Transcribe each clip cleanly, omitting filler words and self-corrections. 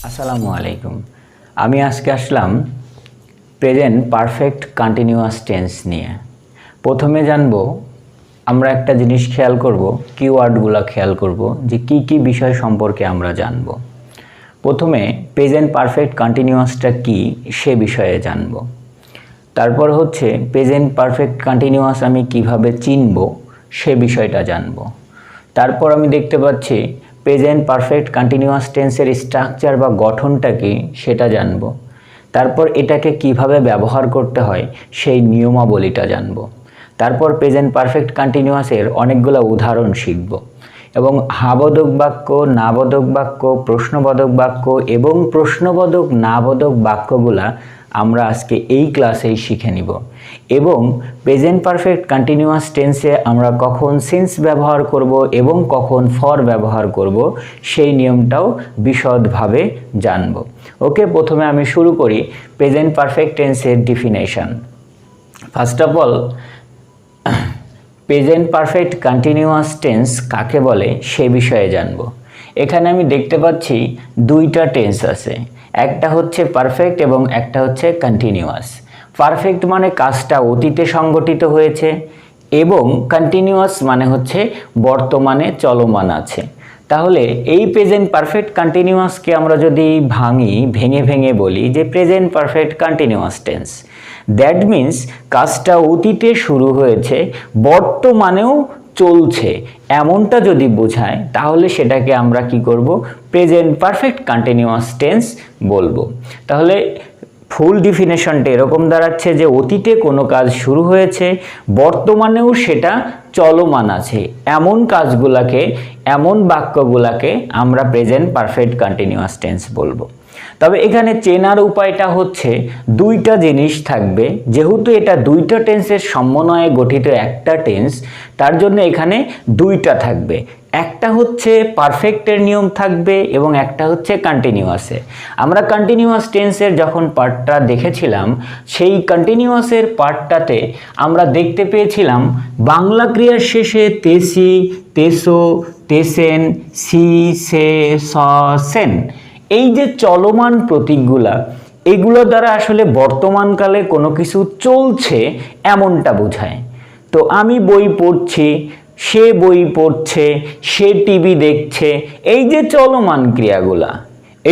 আসসালামু আলাইকুম। আমি আজকে আসলাম প্রেজেন্ট পারফেক্ট কন্টিনিউয়াস টেন্স নিয়ে। প্রথমে জানবো আমরা একটা জিনিস খেয়াল করব, কিওয়ার্ডগুলো খেয়াল করব যে কি কি বিষয় সম্পর্কে আমরা জানব। প্রথমে প্রেজেন্ট পারফেক্ট কন্টিনিউয়াসটা কি সে বিষয়ে জানব। তারপর হচ্ছে প্রেজেন্ট পারফেক্ট কন্টিনিউয়াস আমি কিভাবে চিনব সে বিষয়টা জানব। তারপর আমি দেখতে পাচ্ছি প্রেজেন্ট পারফেক্ট কন্টিনিউয়াস টেন্সের স্ট্রাকচার বা গঠনটা কি সেটা জানব। তারপর এটাকে কিভাবে ব্যবহার করতে হয় সেই নিয়মাবলীটা জানব। তারপর প্রেজেন্ট পারফেক্ট কন্টিনিউয়াসের অনেকগুলো উদাহরণ শিখব এবং হাবোধক বাক্য, নাবোধক বাক্য, প্রশ্নবোধক বাক্য এবং প্রশ্নবোধক নাবোধক বাক্যগুলা আমরা আজকে এই ক্লাসেই শিখে নিব। এবং প্রেজেন্ট পারফেক্ট কন্টিনিউয়াস টেন্সে আমরা কখন সিন্স ব্যবহার করব এবং কখন ফর ব্যবহার করব সেই নিয়মটাও বিশদভাবে জানব। ওকে, প্রথমে আমি শুরু করি প্রেজেন্ট পারফেক্ট টেন্সের definition. First of all, present perfect continuous tense কাকে বলে সে বিষয়ে জানব। এখানে আমি দেখতে পাচ্ছি দুইটা টেন্স আছে, একটা হচ্ছে পারফেক্ট এবং একটা হচ্ছে কন্টিনিউয়াস। পারফেক্ট মানে কাজটা অতীতে সংগঠিত হয়েছে এবং কন্টিনিউয়াস মানে হচ্ছে বর্তমানে চলমান আছে। তাহলে এই প্রেজেন্ট পারফেক্ট কন্টিনিউয়াসকে আমরা যদি ভেঙে ভেঙে বলি যে present perfect continuous tense, that means কাজটা অতীতে শুরু হয়েছে, বর্তমানেও চলছে, এমনটা যদি বোঝায় তাহলে সেটাকে আমরা কি করব, প্রেজেন্ট পারফেক্ট কন্টিনিউয়াস টেন্স বলবো। তাহলে ফুল ডিফিনেশনটা এরকম দাঁড়াচ্ছে যে অতীতে কোনো কাজ শুরু হয়েছে, বর্তমানেও সেটা চলমান আছে, এমন কাজগুলাকে, এমন বাক্যগুলাকে আমরা প্রেজেন্ট পারফেক্ট কন্টিনিউয়াস টেন্স বলবো। তবে এখানে চেনার উপায়টা হচ্ছে দুইটা জিনিস থাকবে, যেহেতু এটা দুইটা টেন্সের সমন্বয়ে গঠিত একটা টেন্স, তার জন্য এখানে দুইটা থাকবে। একটা হচ্ছে পারফেক্টের নিয়ম থাকবে এবং একটা হচ্ছে কন্টিনিউয়াসের। আমরা কন্টিনিউয়াস টেন্সের যখন পার্টটা দেখেছিলাম, সেই কন্টিনিউয়াসের পার্টটাতে আমরা দেখতে পেয়েছিলাম বাংলা ক্রিয়ার শেষে তেসি, তেসো, তেসেন, সি, সে, স, সেন, এই যে চলমান প্রতীকগুলা, এগুলো দ্বারা আসলে বর্তমানকালে কোনো কিছু চলছে এমনটা বোঝায়। তো আমি বই পড়ছি, সে বই পড়ছে, সে টিভি দেখছে, এই যে চলমান ক্রিয়াগুলা,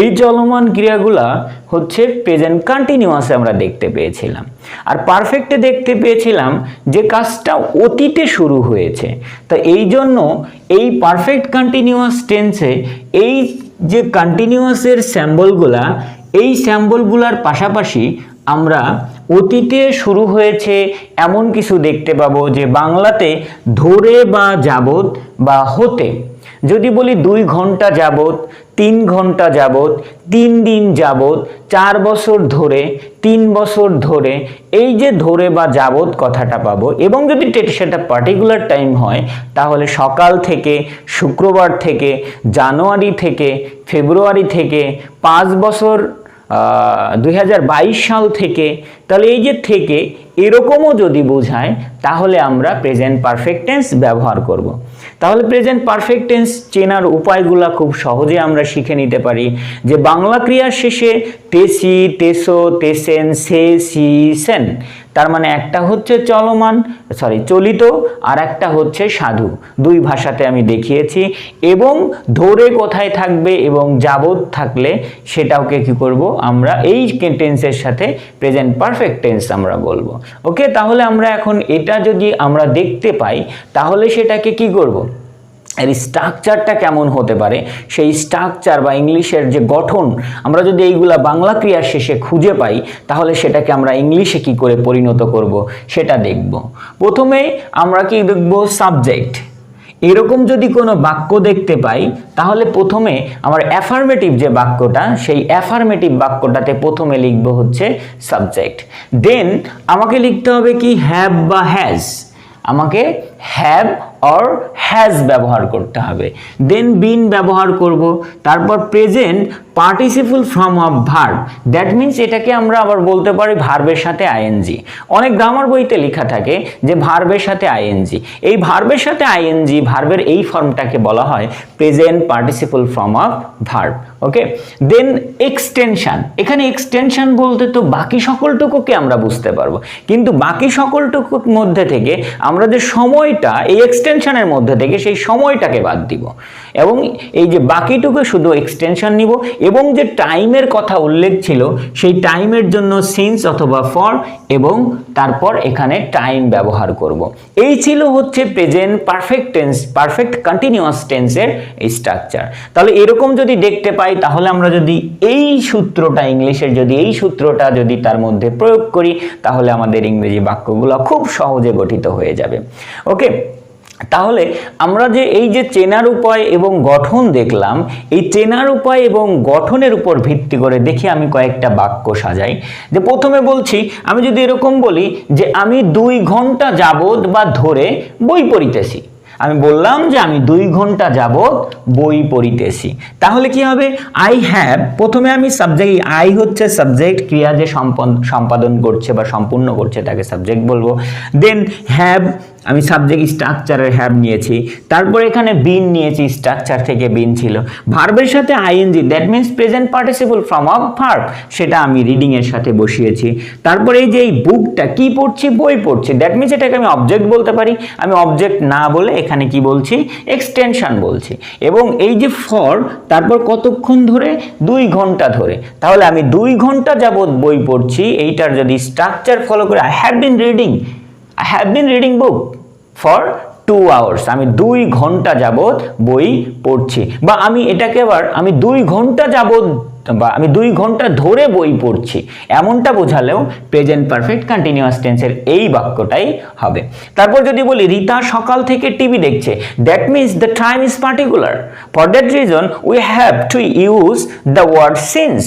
এই চলমান ক্রিয়াগুলা হচ্ছে প্রেজেন্ট কন্টিনিউয়াসে আমরা দেখতে পেয়েছিলাম। আর পারফেক্টে দেখতে পেয়েছিলাম যে কাজটা অতীতে শুরু হয়েছে। তা এই জন্য এই পারফেক্ট কন্টিনিউয়াস টেন্সে এই যে কন্টিনিউয়াসের সিম্বলগুলা, এই সিম্বলগুলার পাশাপাশি আমরা অতীতে শুরু হয়েছে এমন কিছু দেখতে পাবো, যে বাংলাতে ধরে বা যাবত বা হতে, যদি বলি 2 ঘন্টা যাবত, 3 ঘন্টা যাবত, 3 দিন যাবত, 4 বছর ধরে, 3 বছর ধরে, এই যে ধরে বা যাবত কথাটা পাবো। এবং যদি সেটা পার্টিকুলার টাইম হয় তাহলে সকাল থেকে, শুক্রবার থেকে, জানুয়ারি থেকে, ফেব্রুয়ারি থেকে, 5 বছর 2022 সাল থেকে, তাহলে এই যে থেকে এরকমও যদি বোঝায় তাহলে আমরা প্রেজেন্ট পারফেক্ট টেন্স ব্যবহার করব। তাহলে প্রেজেন্ট পারফেক্ট টেন্স চেনার উপায়গুলো খুব সহজে আমরা শিখে নিতে পারি। যে বাংলা ক্রিয়ার শেষে তেসি, তেসো, তেসেন, সে, সি, সেন, তার মানে একটা হচ্ছে চলিত আর একটা হচ্ছে সাধু, দুই ভাষাতে আমি দেখিয়েছি। এবং ধরে কোথায় থাকবে এবং যাবত থাকলে সেটাকে কি করব, আমরা এই টেন্সের সাথে প্রেজেন্ট পারফেক্ট টেন্স আমরা বলবো। ওকে, তাহলে আমরা এখন এটা যদি আমরা দেখতে পাই তাহলে সেটাকে কি করব, এর স্ট্রাকচারটা কেমন হতে পারে, সেই স্ট্রাকচার বা ইংলিশের যে গঠন আমরা যদি এইগুলা বাংলা ক্রিয়ার শেষে খুঁজে পাই তাহলে সেটাকে আমরা ইংলিশে কি করে পরিণত করব সেটা দেখব। প্রথমে আমরা কি দেখব, সাবজেক্ট। এরকম যদি কোনো বাক্য দেখতে পাই তাহলে প্রথমে আমার অ্যাফার্মেটিভ যে বাক্যটা, সেই অ্যাফার্মেটিভ বাক্যটাতে প্রথমে লিখব হচ্ছে সাবজেক্ট। দেন আমাকে লিখতে হবে কি, হ্যাভ বা হ্যাজ। আমাকে হ্যাভ অর হ্যাজ ব্যবহার করতে হবে। দেন বিন ব্যবহার করব। তারপর present participle form of verb, that means এটাকে আমরা আবার বলতে পারি ভার্বের সাথে আইএনজি। অনেক গ্রামার বইতে লেখা থাকে যে ভার্বের সাথে আইএনজি। এই ভার্বের সাথে আইএনজি, ভার্বের এই ফর্মটাকে বলা হয় present participle form of verb. Okay, then extension. এখানে এক্সটেনশন বলতে তো বাকি সকলটুকুকে আমরা বুঝতে পারবো, কিন্তু বাকি সকলটুকুর মধ্যে থেকে আমরা যে সময়টা এই এক্সটেনশনের মধ্যে থেকে সেই সময়টাকে বাদ দিব এবং এই যে বাকিটুকু শুধু এক্সটেনশন নিব এবং যে টাইমের কথা উল্লেখ ছিল সেই টাইমের জন্য সিন্স অথবা ফর এবং তারপর এখানে টাইম ব্যবহার করব। এই ছিল হচ্ছে present perfect tense, perfect continuous টেন্সের স্ট্রাকচার। তাহলে এরকম যদি দেখতে পাই, তাহলে আমরা যদি এই সূত্রটা ইংলিশের যদি এই সূত্রটা যদি তার মধ্যে প্রয়োগ করি, তাহলে আমাদের ইংরেজি বাক্যগুলো খুব সহজে গঠিত হয়ে যাবে। ওকে, তাহলে আমরা যে এই যে চেনার উপায় এবং গঠন দেখলাম, এই চেনার উপায় এবং গঠনের উপর ভিত্তি করে দেখি আমি কয়েকটা বাক্য সাজাই। যে প্রথমে বলছি, আমি যদি এরকম বলি যে আমি 2 ঘন্টা যাবত বা ধরে বই পড়িতেছি, আমি বললাম যে আমি 2 ঘন্টা যাবত বই পড়িতেছি, তাহলে কি হবে? আই হ্যাভ, প্রথমে আমি সাবজেক্ট, আই হচ্ছে সাবজেক্ট, ক্রিয়া যে সম্পাদন করছে বা সম্পূর্ণ করছে তাকে সাবজেক্ট বলবো। দেন হ্যাভ, আমি সাবজেক্ট স্ট্রাকচারের হ্যাভ নিয়েছি, তারপর এখানে বিন নিয়েছি, স্ট্রাকচার থেকে বিন ছিল, ভার্বের সাথে ING, that means present participle form of verb, সেটা আমি রিডিং এর সাথে বসিয়েছি। তারপরে এই যে এই বুকটা কি পড়ছি, বই পড়ছি, দ্যাট মিন্স এটাকে আমি অবজেক্ট বলতে পারি, আমি অবজেক্ট না বলে এখানে কি বলছি, এক্সটেনশন বলছি। এবং এই যে ফর, তারপর কতক্ষণ ধরে, 2 ঘন্টা ধরে, তাহলে আমি 2 ঘন্টা যাবত বই পড়ছি, এইটার যদি স্ট্রাকচার ফলো করে I have been reading book for 2 hours, আমি 2 ঘন্টা যাবত বই পড়ছি, বা আমি এটাকে আবার আমি 2 ঘন্টা যাবত বা আমি 2 ঘন্টা ধরে বই পড়ছি, এমনটা বোঝালেও প্রেজেন্ট পারফেক্ট কন্টিনিউয়াস টেন্সের এই বাক্যটাই হবে। তারপর যদি বলি রিতা সকাল থেকে টিভি দেখছে, that means the time is particular, for that reason we have to use the word since.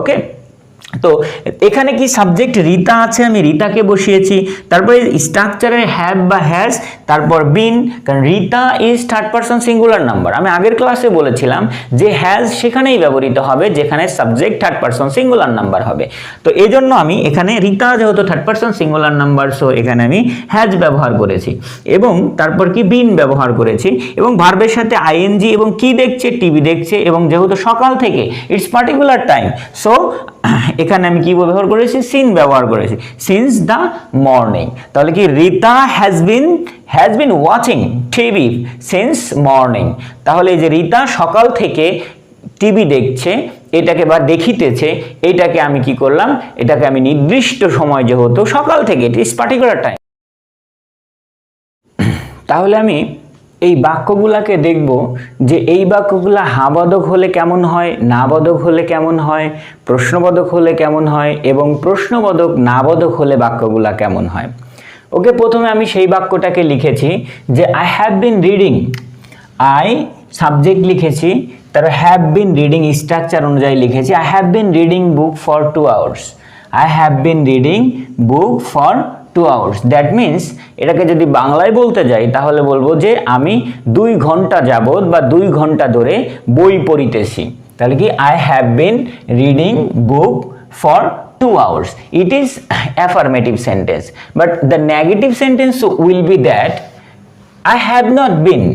Okay, তো এখানে কি সাবজেক্ট রিতা আছে, আমি রিতাকে বসিয়েছি, তারপরে স্ট্রাকচারে হ্যাভ বা হ্যাজ, তারপর বিন, কারণ Rita is third person singular number. আমি আগের ক্লাসে বলেছিলাম যে হ্যাজ সেখানেই ব্যবহৃত হবে যেখানে subject third person singular number হবে, তো এই জন্য আমি এখানে রিতা যেহেতু third person singular number, so এখানে আমি হ্যাজ ব্যবহার করেছি এবং তারপর কি বিন ব্যবহার করেছি এবং ভার্বের সাথে আইএনজি এবং কি দেখছে, টিভি দেখছে, এবং যেহেতু সকাল থেকে ইটস পার্টিকুলার টাইম, সো এখানে আমি কি ব্যবহার করেছি, সিন ব্যবহার করেছি, সিন্স দ্য মর্নিং। তাহলে কি Rita has been watching TV since morning, তাহলে এই যে রিতা সকাল থেকে টিভি দেখছে, এটাকে বা দেখিতেছে, এটাকে আমি কি করলাম, এটাকে আমি নির্দিষ্ট সময় যেহেতু সকাল থেকে, ইট ইজ পার্টিকুলার টাইম। তাহলে আমি এই বাক্যগুলাকে দেখব যে এই বাক্যগুলা হাবোধক হলে কেমন হয়, নাবোধক হলে কেমন হয়, প্রশ্নবোধক হলে কেমন হয় এবং প্রশ্নবোধক নাবোধক হলে বাক্যগুলা কেমন হয়। ওকে, প্রথমে আমি সেই বাক্যটাকে লিখেছি যে I have been reading, I subject লিখেছি, তার হ্যাভ বিন রিডিং স্ট্রাকচার অনুযায়ী লিখেছি I have been reading book for 2 hours, I have been reading book for 2 hours, that means এটাকে যদি বাংলায় বলতে যাই তাহলে বলবো যে আমি 2 ঘন্টা যাবত বা 2 ঘন্টা ধরে বই পড়িতেছি, তাহলে কি I have been reading book for 2 hours. It is affirmative sentence, but the negative sentence will be that I have not been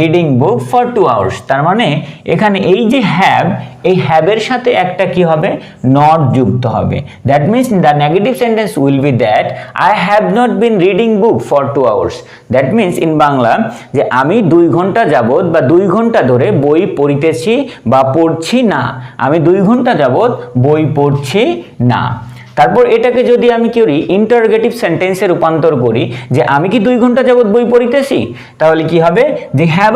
reading book for 2 hours, তার মানে এখানে এই যে হ্যাভ, এই হ্যাভের সাথে একটা কি হবে, নট যুক্ত হবে, that means the negative sentence will be that I have not been reading book for 2 hours, that means in Bangla যে আমি 2 ঘন্টা যাবত বা 2 ঘন্টা ধরে বই পড়িতেছি বা পড়ছি না, আমি 2 ঘন্টা যাবত বই পড়ছি না। তারপর এটাকে যদি আমি করি ইন্টারোগেটিভ সেন্টেন্সে রূপান্তর করি যে আমি কি 2 ঘন্টা যাবত বই পড়িতেছি, তাহলে কি হবে যে have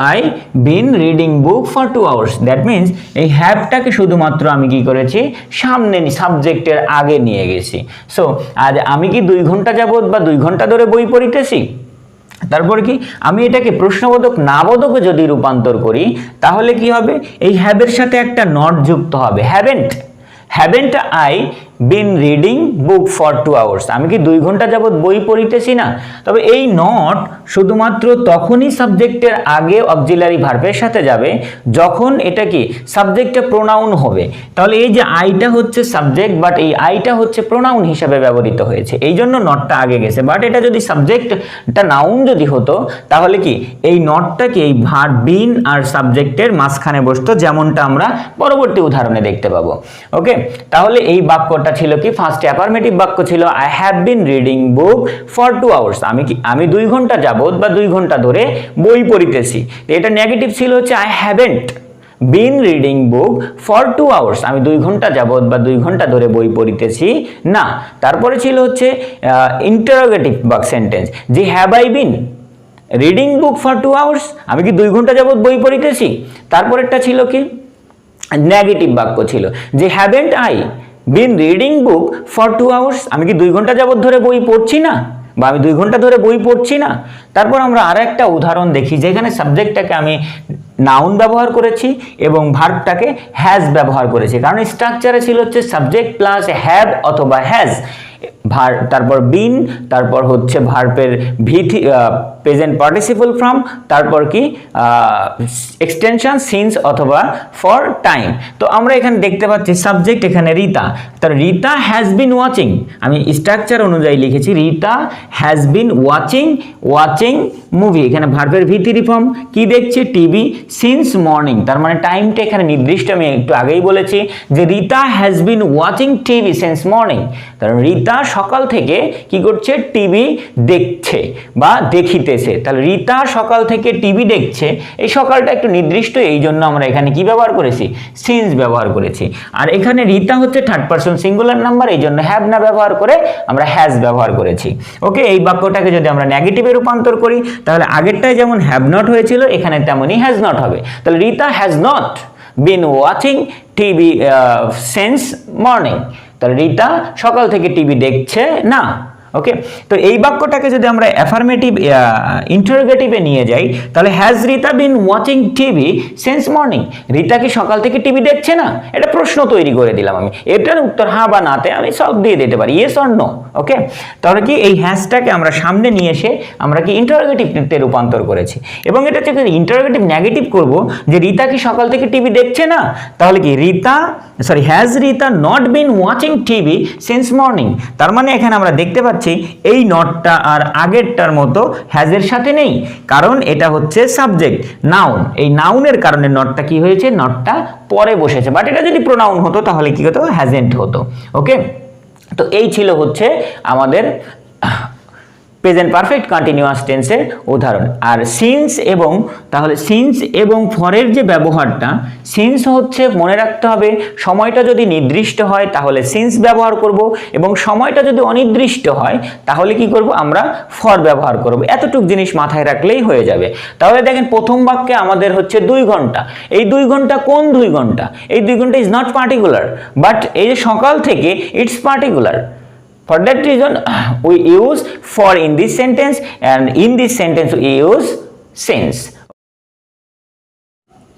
I been reading book for 2 hours, that means এই হ্যাভটাকে শুধুমাত্র আমি কি করেছি, সামনে সাবজেক্টের আগে নিয়ে গেছি। সো আজ আমি কি 2 ঘন্টা যাবত বা 2 ঘন্টা ধরে বই পড়িতেছি, তারপর কি আমি এটাকে প্রশ্নবোধক নাবোধকে যদি রূপান্তর করি তাহলে কি হবে, এই হ্যাভের সাথে একটা নট যুক্ত হবে, haven't I been reading book for 2 hours, আমি কি 2 ঘন্টা যাবত বই পড়িতেছি না? তবে এই নট শুধুমাত্র তখনই সাবজেক্টের আগে অক্সিলারি ভার্বের সাথে যাবে যখন এটা কি সাবজেক্টে প্রোনাউন হবে। তাহলে এই যে আইটা হচ্ছে সাবজেক্ট, বাট এই আইটা হচ্ছে প্রোনাউন হিসাবে ব্যবহৃত হয়েছে, এই জন্য নটটা আগে গেছে। বাট এটা যদি সাবজেক্টটা নাউন যদি হতো তাহলে কি এই নটটা কি এই ভার্ব বিন আর সাবজেক্টের মাঝখানে বসতো, যেমনটা আমরা পরবর্তী উদাহরণে দেখতে পাবো। ওকে, তাহলে এই বাক্যটা ছিল কি ফার্স্ট অ্যাফার্মেটিভ বাক্য ছিল I have been reading book for 2 hours, আমি 2 ঘন্টা যাবত বা 2 ঘন্টা ধরে বই পড়িতেছি। এটা নেগেটিভ ছিল হচ্ছে I haven't been reading book for 2 hours, আমি 2 ঘন্টা যাবত বা 2 ঘন্টা ধরে বই পড়িতেছি না। তারপরে ছিল হচ্ছে ইন্টারোগেটিভ বাক সেন্টেন্স যে have I been reading book for 2 hours, আমি কি 2 ঘন্টা যাবত বই পড়িতেছি। তারপরেরটা ছিল কি নেগেটিভ বাক্য ছিল যে haven't I been reading book for 2 hours, আমি কি 2 ঘন্টা যাবত ধরে বই পড়ছি না বা আমি 2 ঘন্টা ধরে বই পড়ছি না। তারপর আমরা আর একটা উদাহরণ দেখি যেখানে সাবজেক্টটাকে আমি নাউন ব্যবহার করেছি এবং ভার্বটাকে হ্যাজ ব্যবহার করেছি, কারণ স্ট্রাকচারে ছিল হচ্ছে সাবজেক্ট প্লাস হ্যাভ অথবা হ্যাজ, তারপর বিন, তারপর হচ্ছে ভার্বের ভিথি প্রেজেন্ট পার্টিসিপল ফর্ম, তারপর কি এক্সটেনশন সিন্স অথবা ফর টাইম। তো আমরা এখানে দেখতে পাচ্ছি সাবজেক্ট এখানে রিতা, তার রিতা হ্যাজ বিন ওয়াচিং, আমি স্ট্রাকচার অনুযায়ী লিখেছি Rita has been watching movie, এখানে ভার্বের ভিথি ফর্ম কি দেখছে টিভি, সিন্স মর্নিং, তার মানে টাইমটা এখানে নির্দিষ্ট, আমি একটু আগেই বলেছি যে Rita has been watching TV since morning, কারণ রিতা সকাল থেকে কি করছে টিভি দেখছে বা দেখিতেছে। তাহলে রিতা সকাল থেকে টিভি দেখছে, এই সকালটা একটু নির্দিষ্ট, এই জন্য আমরা এখানে কি ব্যবহার করেছি সিন্স ব্যবহার করেছি। আর এখানে রিতা হচ্ছে থার্ড পারসন সিঙ্গুলার নাম্বার, এই জন্য হ্যাভ না ব্যবহার করে আমরা হ্যাজ ব্যবহার করেছি। ওকে, এই বাক্যটাকে যদি আমরা নেগেটিভে রূপান্তর করি তাহলে আগেরটায় যেমন হ্যাভ নট হয়েছিল এখানে তেমনই হ্যাজ নট হবে। তাহলে Rita has not been watching TV since morning, তাহলে রিতা সকাল থেকে টিভি দেখছে না। ওকে, তো এই বাক্যটাকে যদি আমরা অ্যাফার্মেটিভ ইন্টারোগেটিভে নিয়ে যাই তাহলে has Rita been watching TV since morning, Rita কি সকাল থেকে টিভি দেখছে না? এটা প্রশ্ন তৈরি করে দিলাম আমি, এটার উত্তর হ্যাঁ বা নাতে আমি সব দিয়ে দিতে পারি, ইয়েস অর নো। ওকে, তাহলে কি এই হ্যাজটাকে আমরা সামনে নিয়ে এসে আমরা কি ইন্টারোগেটিভতে রূপান্তর করেছি, এবং এটা থেকে ইন্টারোগেটিভ নেগেটিভ করব যে রিতা কি সকাল থেকে টিভি দেখছে না, তাহলে কি has Rita not been watching TV since morning, তার মানে এখানে আমরা দেখতে পাচ্ছি এই নটটা আর আগেরটার মতো হ্যাজের সাথে নেই, কারণ এটা হচ্ছে সাবজেক্ট নাউন, এই নাউনের কারণে নটটা কি হয়েছে, নটটা পরে বসেছে। বাট এটা যদি প্রোনাউন হতো তাহলে কি হতো, হ্যাজেন্ট হতো। ওকে, তো এই ছিল হচ্ছে আমাদের প্রেজেন্ট পারফেক্ট কন্টিনিউয়াস টেন্সের উদাহরণ। আর সিন্স এবং ফরের যে ব্যবহারটা, সিন্স হচ্ছে মনে রাখতে হবে সময়টা যদি নির্দিষ্ট হয় তাহলে সিন্স ব্যবহার করব, এবং সময়টা যদি অনির্দিষ্ট হয় তাহলে কি করব, আমরা ফর ব্যবহার করব। এতটুকু জিনিস মাথায় রাখলেই হয়ে যাবে। তাহলে দেখেন প্রথম বাক্যে আমাদের হচ্ছে 2 ঘন্টা, এই 2 ঘন্টা কোন 2 ঘন্টা, এই 2 ঘন্টা ইজ নট পার্টিকুলার, বাট এই যে সকাল থেকে it's particular. For that reason we use for in this sentence, and in this sentence we use since.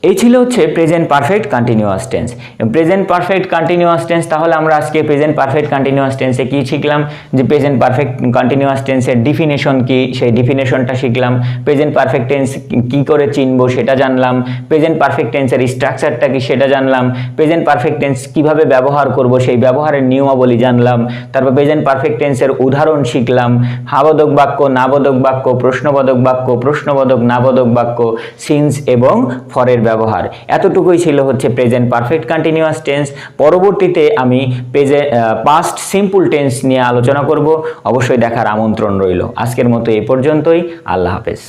এই ছিল হচ্ছে present perfect continuous tense. Present perfect continuous tense, তাহলে আমরা আজকে প্রেজেন্ট পারফেক্ট কন্টিনিউয়াস টেন্সে কি শিখলাম, যে প্রেজেন্ট পারফেক্ট কন্টিনিউয়াস টেন্সের ডিফিনেশন কি, সেই ডিফিনেশনটা শিখলাম। প্রেজেন্ট পারফেক্ট টেন্স কি করে চিনবো সেটা জানলাম। প্রেজেন্ট পারফেক্ট টেন্সের স্ট্রাকচারটা কি সেটা জানলাম। প্রেজেন্ট পারফেক্ট টেন্স কিভাবে ব্যবহার করব সেই ব্যবহারের নিয়মাবলী জানলাম। তারপর প্রেজেন্ট পারফেক্ট টেন্সের উদাহরণ শিখলাম, হাবোধক বাক্য, নাবোধক বাক্য, প্রশ্নবোধক বাক্য, প্রশ্নবোধক নাবোধক বাক্য, সিন্স এবং ফরের ব্যবহার। এতটুকুই ছিল হচ্ছে প্রেজেন্ট পারফেক্ট কন্টিনিউয়াস টেন্স। পরবর্তীতে আমি পাস্ট সিম্পল টেন্স নিয়ে আলোচনা করব, অবশ্যই দেখার আমন্ত্রণ রইল। আজকের মতো এই পর্যন্তই, আল্লাহ হাফেজ।